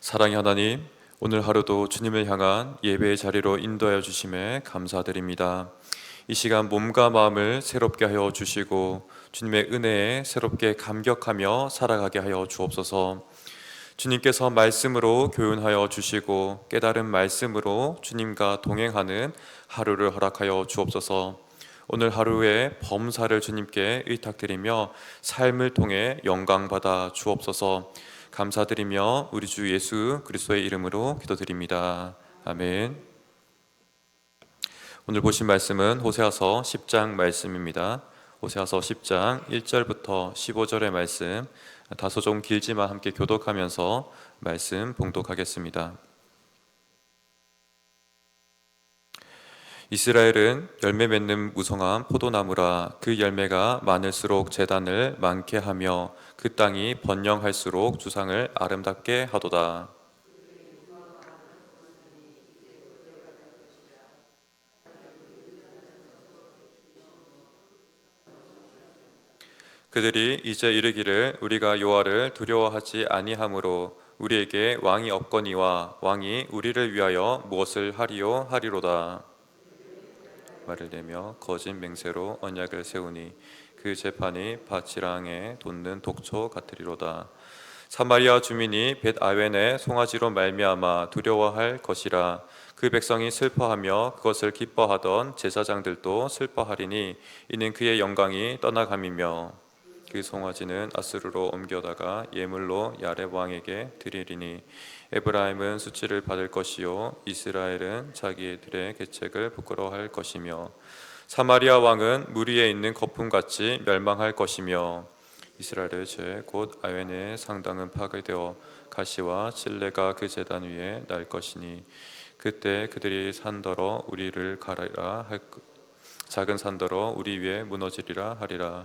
사랑의 하나님, 오늘 하루도 주님을 향한 예배의 자리로 인도하여 주심에 감사드립니다. 이 시간 몸과 마음을 새롭게 하여 주시고 주님의 은혜에 새롭게 감격하며 살아가게 하여 주옵소서. 주님께서 말씀으로 교훈하여 주시고 깨달은 말씀으로 주님과 동행하는 하루를 허락하여 주옵소서. 오늘 하루의 범사를 주님께 의탁드리며 삶을 통해 영광받아 주옵소서. 감사드리며 우리 주 예수 그리스도의 이름으로 기도드립니다. 아멘. 오늘 보신 말씀은 호세아서 10장 말씀입니다. 호세아서 10장 1절부터 15절의 말씀, 다소 좀 길지만 함께 교독하면서 말씀 봉독하겠습니다. 이스라엘은 열매 맺는 무성한 포도나무라. 그 열매가 많을수록 제단을 많게 하며 그 땅이 번영할수록 주상을 아름답게 하도다. 그들이 이제 이르기를 우리가 여호와를 두려워하지 아니하므로 우리에게 왕이 없거니와 왕이 우리를 위하여 무엇을 하리요 하리로다. 말을 내며 거짓 맹세로 언약을 세우니 그 재판이 밭지랑에 돋는 독초 같으리로다. 사마리아 주민이 벳아웬의 송아지로 말미암아 두려워할 것이라. 그 백성이 슬퍼하며 그것을 기뻐하던 제사장들도 슬퍼하리니 이는 그의 영광이 떠나감이며 그 송아지는 아수르로 옮겨다가 예물로 야렙 왕에게 드리리니 에브라임은 수치를 받을 것이요 이스라엘은 자기들의 계책을 부끄러워할 것이며 사마리아 왕은 물 위에 있는 거품같이 멸망할 것이며 이스라엘의 죄 곧 아웬의 상당은 파괴되어 가시와 칠레가 그 제단 위에 날 것이니 그때 그들이 산더러 우리를 가리라 할 작은 산더러 우리 위에 무너지리라 하리라.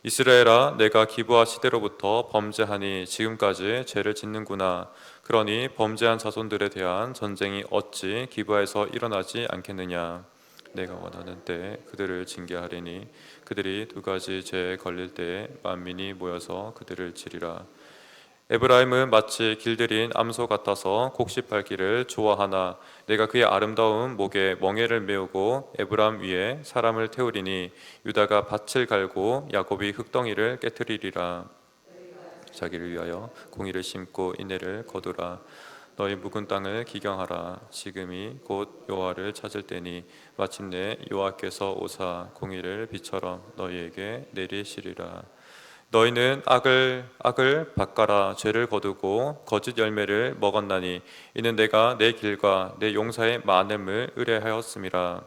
이스라엘아, 내가 기브아 시대로부터 범죄하니 지금까지 죄를 짓는구나. 그러니 범죄한 자손들에 대한 전쟁이 어찌 기브아에서 일어나지 않겠느냐. 내가 원하는 때에 그들을 징계하리니 그들이 두 가지 죄에 걸릴 때에 만민이 모여서 그들을 치리라. 에브라임은 마치 길들인 암소 같아서 곡식밟기를 좋아하나 내가 그의 아름다운 목에 멍에를 메우고 에브라임 위에 사람을 태우리니 유다가 밭을 갈고 야곱이 흙덩이를 깨트리리라. 자기를 위하여 공의를 심고 인내를 거두라. 너희 묵은 땅을 기경하라. 지금이 곧 여호와를 찾을 때니 마침내 여호와께서 오사 공의를 비처럼 너희에게 내리시리라. 너희는 악을 밭가라. 죄를 거두고 거짓 열매를 먹었나니 이는 내가 내 길과 내 용사의 많음을 의뢰하였음이라.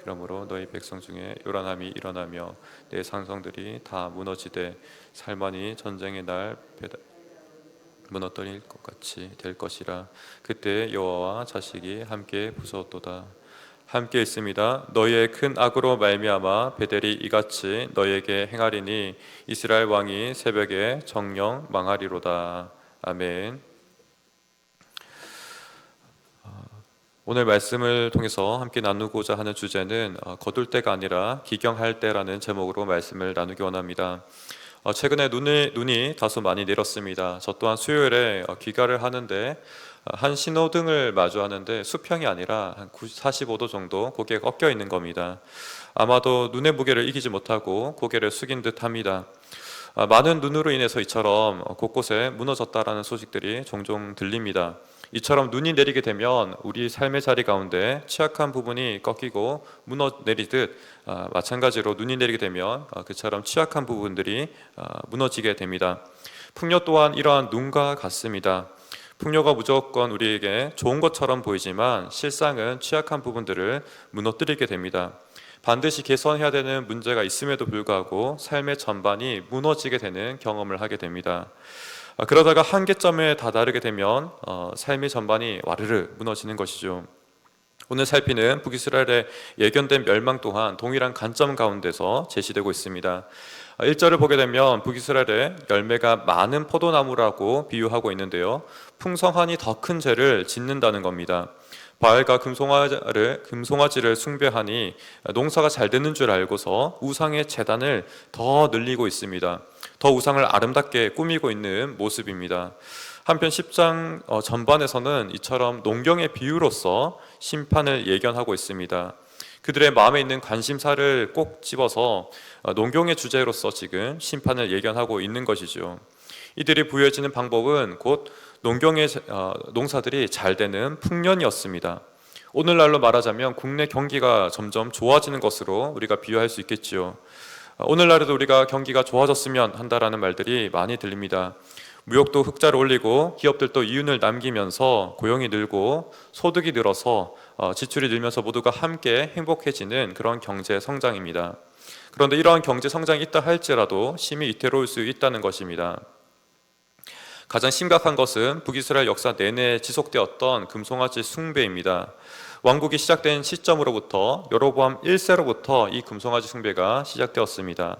그러므로 너희 백성 중에 요란함이 일어나며 내 산성들이 다 무너지되 살만이 전쟁의 날 무너뜨릴 것 같이 될 것이라. 그때 여호와와 자식이 함께 부서도다. 함께 있습니다. 너희의 큰 악으로 말미암아 베델이 이같이 너희에게 행하리니 이스라엘 왕이 새벽에 정령 망하리로다. 아멘. 오늘 말씀을 통해서 함께 나누고자 하는 주제는 거둘 때가 아니라 기경할 때라는 제목으로 말씀을 나누기 원합니다. 최근에 눈이 다소 많이 내렸습니다. 저 또한 수요일에 귀가를 하는데 한 신호등을 마주하는데 수평이 아니라 한 45도 정도 고개가 꺾여 있는 겁니다. 아마도 눈의 무게를 이기지 못하고 고개를 숙인 듯 합니다. 많은 눈으로 인해서 이처럼 곳곳에 무너졌다라는 소식들이 종종 들립니다. 이처럼 눈이 내리게 되면 우리 삶의 자리 가운데 취약한 부분이 꺾이고 무너내리듯 마찬가지로 눈이 내리게 되면 그처럼 취약한 부분들이 무너지게 됩니다. 풍요 또한 이러한 눈과 같습니다. 풍요가 무조건 우리에게 좋은 것처럼 보이지만 실상은 취약한 부분들을 무너뜨리게 됩니다. 반드시 개선해야 되는 문제가 있음에도 불구하고 삶의 전반이 무너지게 되는 경험을 하게 됩니다. 그러다가 한계점에 다다르게 되면 삶의 전반이 와르르 무너지는 것이죠. 오늘 살피는 북이스라엘의 예견된 멸망 또한 동일한 관점 가운데서 제시되고 있습니다. 1절을 보게 되면 북이스라엘의 열매가 많은 포도나무라고 비유하고 있는데요, 풍성하니 더 큰 죄를 짓는다는 겁니다. 바알과 금송아지를 숭배하니 농사가 잘 되는 줄 알고서 우상의 제단을 더 늘리고 있습니다. 더 우상을 아름답게 꾸미고 있는 모습입니다. 한편 10장 전반에서는 이처럼 농경의 비유로서 심판을 예견하고 있습니다. 그들의 마음에 있는 관심사를 꼭 집어서 농경의 주제로서 지금 심판을 예견하고 있는 것이죠. 이들이 부여해지는 방법은 곧 농경의 농사들이 잘 되는 풍년이었습니다. 오늘날로 말하자면 국내 경기가 점점 좋아지는 것으로 우리가 비유할 수 있겠지요. 오늘날에도 우리가 경기가 좋아졌으면 한다라는 말들이 많이 들립니다. 무역도 흑자를 올리고 기업들도 이윤을 남기면서 고용이 늘고 소득이 늘어서 지출이 늘면서 모두가 함께 행복해지는 그런 경제 성장입니다. 그런데 이러한 경제 성장이 있다 할지라도 심히 위태로울 수 있다는 것입니다. 가장 심각한 것은 북이스라엘 역사 내내 지속되었던 금송아지 숭배입니다. 왕국이 시작된 시점으로부터 여로보암 1세로부터 이 금송아지 숭배가 시작되었습니다.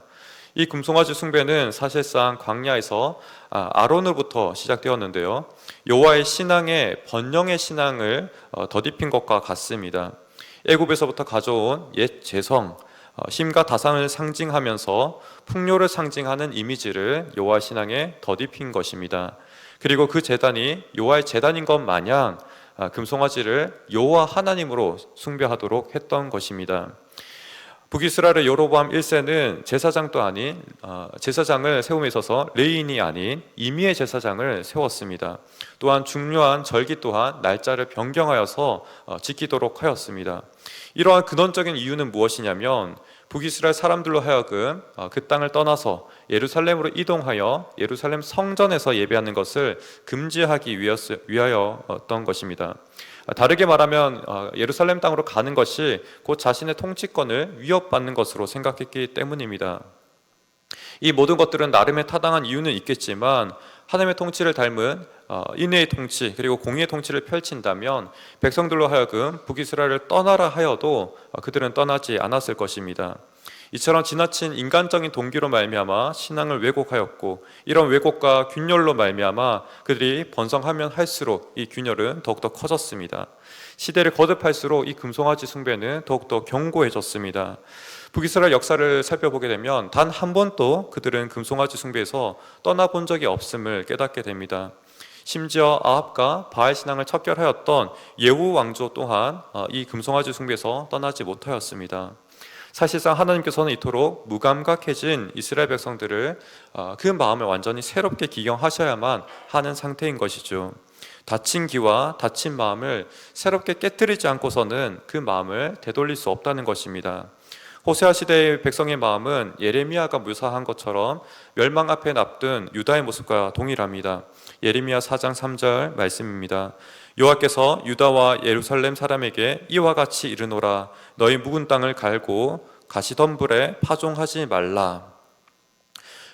이 금송아지 숭배는 사실상 광야에서 아론으로부터 시작되었는데요. 여호와의 신앙에 번영의 신앙을 덧입힌 것과 같습니다. 애굽에서부터 가져온 옛 제성, 힘과 다상을 상징하면서 풍요를 상징하는 이미지를 여호와 신앙에 덧입힌 것입니다. 그리고 그 제단이 여호와의 제단인 것 마냥 금송아지를 여호와 하나님으로 숭배하도록 했던 것입니다. 북이스라엘의 여로보암 1세는 제사장도 아닌 제사장을 세움에 있어서 레인이 아닌 임의의 제사장을 세웠습니다. 또한 중요한 절기 또한 날짜를 변경하여서 지키도록 하였습니다. 이러한 근원적인 이유는 무엇이냐면 북이스라엘 사람들로 하여금 그 땅을 떠나서 예루살렘으로 이동하여 예루살렘 성전에서 예배하는 것을 금지하기 위하여였던 것입니다. 다르게 말하면 예루살렘 땅으로 가는 것이 곧 자신의 통치권을 위협받는 것으로 생각했기 때문입니다. 이 모든 것들은 나름의 타당한 이유는 있겠지만 하나님의 통치를 닮은 인애의 통치 그리고 공의의 통치를 펼친다면 백성들로 하여금 북이스라엘을 떠나라 하여도 그들은 떠나지 않았을 것입니다. 이처럼 지나친 인간적인 동기로 말미암아 신앙을 왜곡하였고 이런 왜곡과 균열로 말미암아 그들이 번성하면 할수록 이 균열은 더욱더 커졌습니다. 시대를 거듭할수록 이 금송아지 숭배는 더욱더 견고해졌습니다. 북이스라엘 역사를 살펴보게 되면 단 한 번도 그들은 금송아지 숭배에서 떠나본 적이 없음을 깨닫게 됩니다. 심지어 아합과 바알 신앙을 척결하였던 예후 왕조 또한 이 금송아지 숭배에서 떠나지 못하였습니다. 사실상 하나님께서는 이토록 무감각해진 이스라엘 백성들을 그 마음을 완전히 새롭게 기경하셔야만 하는 상태인 것이죠. 다친 기와 다친 마음을 새롭게 깨뜨리지 않고서는 그 마음을 되돌릴 수 없다는 것입니다. 호세아 시대의 백성의 마음은 예레미야가 묘사한 것처럼 멸망 앞에 납둔 유다의 모습과 동일합니다. 예레미야 4장 3절 말씀입니다. 여호와께서 유다와 예루살렘 사람에게 이와 같이 이르노라. 너희 묵은 땅을 갈고 가시덤불에 파종하지 말라.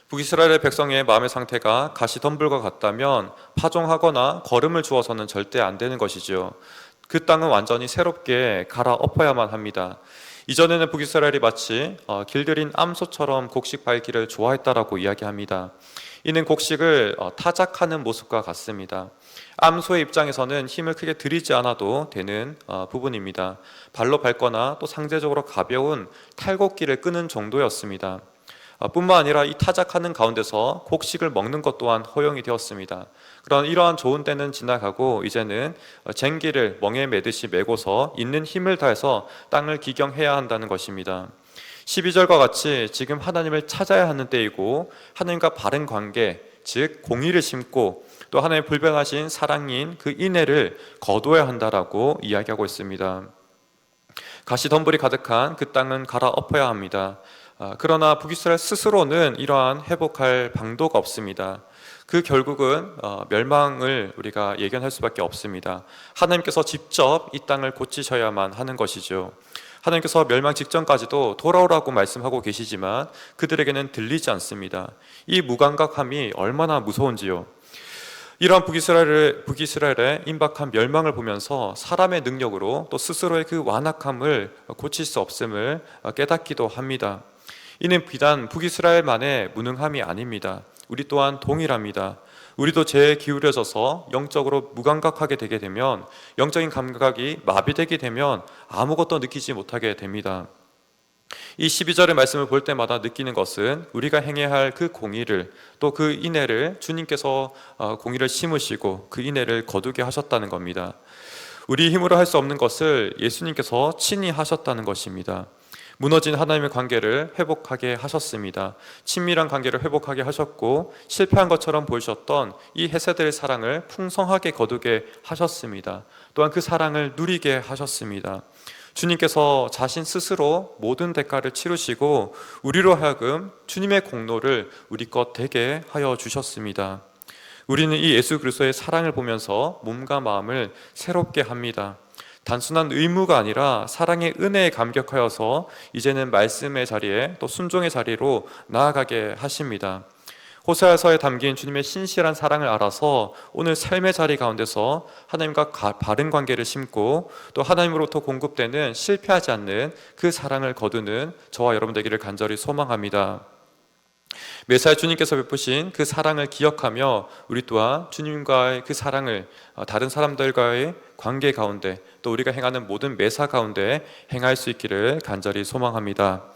북이스라엘의 백성의 마음의 상태가 가시덤불과 같다면 파종하거나 거름을 주어서는 절대 안 되는 것이죠. 그 땅은 완전히 새롭게 갈아엎어야만 합니다. 이전에는 북이스라엘이 마치 길들인 암소처럼 곡식 밟기를 좋아했다라고 이야기합니다. 이는 곡식을 타작하는 모습과 같습니다. 암소의 입장에서는 힘을 크게 들이지 않아도 되는 부분입니다. 발로 밟거나 또 상대적으로 가벼운 탈곡기를 끄는 정도였습니다. 뿐만 아니라 이 타작하는 가운데서 곡식을 먹는 것 또한 허용이 되었습니다. 그런 이러한 좋은 때는 지나가고 이제는 쟁기를 멍에 매듯이 메고서 있는 힘을 다해서 땅을 기경해야 한다는 것입니다. 12절과 같이 지금 하나님을 찾아야 하는 때이고 하나님과 바른 관계, 즉 공의를 심고 또 하나님의 불변하신 사랑인 그 인애를 거두어야 한다라고 이야기하고 있습니다. 가시덤불이 가득한 그 땅은 갈아엎어야 합니다. 그러나 북이스라엘 스스로는 이러한 회복할 방도가 없습니다. 그 결국은 멸망을 우리가 예견할 수밖에 없습니다. 하나님께서 직접 이 땅을 고치셔야만 하는 것이죠. 하나님께서 멸망 직전까지도 돌아오라고 말씀하고 계시지만 그들에게는 들리지 않습니다. 이 무감각함이 얼마나 무서운지요. 이러한 북이스라엘의 임박한 멸망을 보면서 사람의 능력으로 또 스스로의 그 완악함을 고칠 수 없음을 깨닫기도 합니다. 이는 비단 북이스라엘만의 무능함이 아닙니다. 우리 또한 동일합니다. 우리도 죄에 기울여져서 영적으로 무감각하게 되게 되면 영적인 감각이 마비되게 되면 아무것도 느끼지 못하게 됩니다. 이 12절의 말씀을 볼 때마다 느끼는 것은 우리가 행해야 할 그 공의를, 또 그 인애를 주님께서 공의를 심으시고 그 인애를 거두게 하셨다는 겁니다. 우리 힘으로 할 수 없는 것을 예수님께서 친히 하셨다는 것입니다. 무너진 하나님의 관계를 회복하게 하셨습니다. 친밀한 관계를 회복하게 하셨고, 실패한 것처럼 보이셨던 이 헤세드의 사랑을 풍성하게 거두게 하셨습니다. 또한 그 사랑을 누리게 하셨습니다. 주님께서 자신 스스로 모든 대가를 치르시고 우리로 하여금 주님의 공로를 우리 것 되게 하여 주셨습니다. 우리는 이 예수 그리스도의 사랑을 보면서 몸과 마음을 새롭게 합니다. 단순한 의무가 아니라 사랑의 은혜에 감격하여서 이제는 말씀의 자리에, 또 순종의 자리로 나아가게 하십니다. 호세아서에 담긴 주님의 신실한 사랑을 알아서 오늘 삶의 자리 가운데서 하나님과 바른 관계를 심고, 또 하나님으로부터 공급되는 실패하지 않는 그 사랑을 거두는 저와 여러분 되기를 간절히 소망합니다. 매사에 주님께서 베푸신 그 사랑을 기억하며 우리 또한 주님과의 그 사랑을 다른 사람들과의 관계 가운데, 또 우리가 행하는 모든 매사 가운데 행할 수 있기를 간절히 소망합니다.